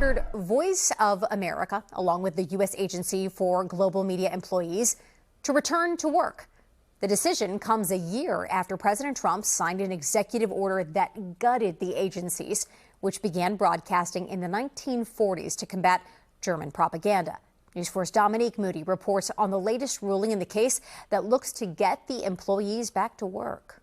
ordered Voice of America, along with the U.S. Agency for Global Media Employees, to return to work. The decision comes a year after President Trump signed an executive order that gutted the agencies, which began broadcasting in the 1940s to combat German propaganda. News 4's Dominique Moody reports on the latest ruling in the case that looks to get the employees back to work.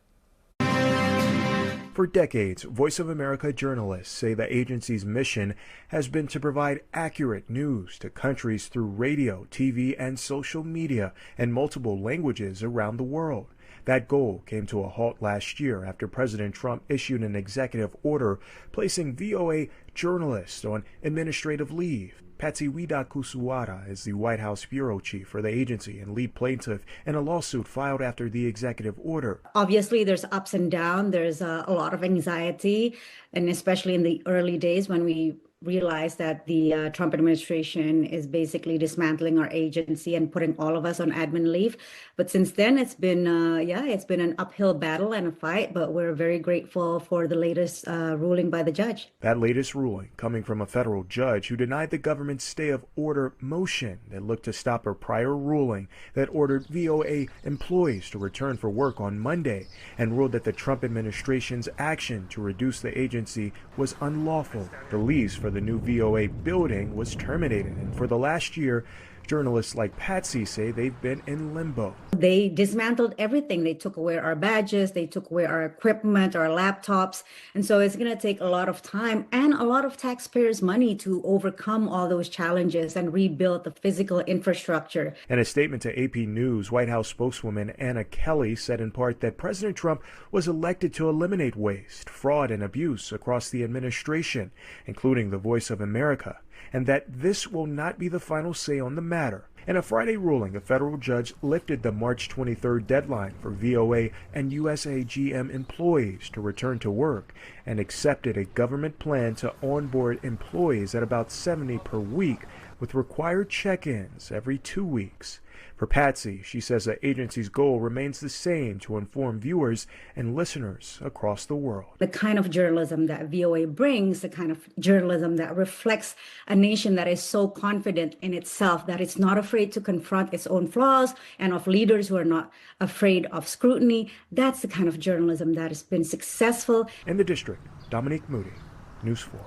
For decades, Voice of America journalists say the agency's mission has been to provide accurate news to countries through radio, TV, and social media in multiple languages around the world. That goal came to a halt last year after President Trump issued an executive order placing VOA journalists on administrative leave. Patsy Widakuswara is the White House bureau chief for the agency and lead plaintiff in a lawsuit filed after the executive order. Obviously, there's ups and downs. There's a lot of anxiety, and especially in the early days when we realized that the Trump administration is basically dismantling our agency and putting all of us on admin leave. But since then, it's been an uphill battle and a fight, but we're very grateful for the latest ruling by the judge. That latest ruling coming from a federal judge who denied the government's stay of order motion that looked to stop a prior ruling that ordered VOA employees to return for work on Monday and ruled that the Trump administration's action to reduce the agency was unlawful. The lease for the new VOA building was terminated, and for the last year, journalists like Patsy say they've been in limbo. They dismantled everything. They took away our badges, they took away our equipment, our laptops, and so it's going to take a lot of time and a lot of taxpayers' money to overcome all those challenges and rebuild the physical infrastructure. In a statement to AP News, White House spokeswoman Anna Kelly said in part that President Trump was elected to eliminate waste, fraud, and abuse across the administration, including the Voice of America, and that this will not be the final say on the matter. In a Friday ruling, a federal judge lifted the March 23rd deadline for VOA and USAGM employees to return to work and accepted a government plan to onboard employees at about 70 per week with required check-ins every 2 weeks. For Patsy, she says the agency's goal remains the same: to inform viewers and listeners across the world. The kind of journalism that VOA brings, the kind of journalism that reflects a nation that is so confident in itself, that it's not afraid to confront its own flaws, and of leaders who are not afraid of scrutiny. That's the kind of journalism that has been successful. In the district, Dominique Moody, News 4.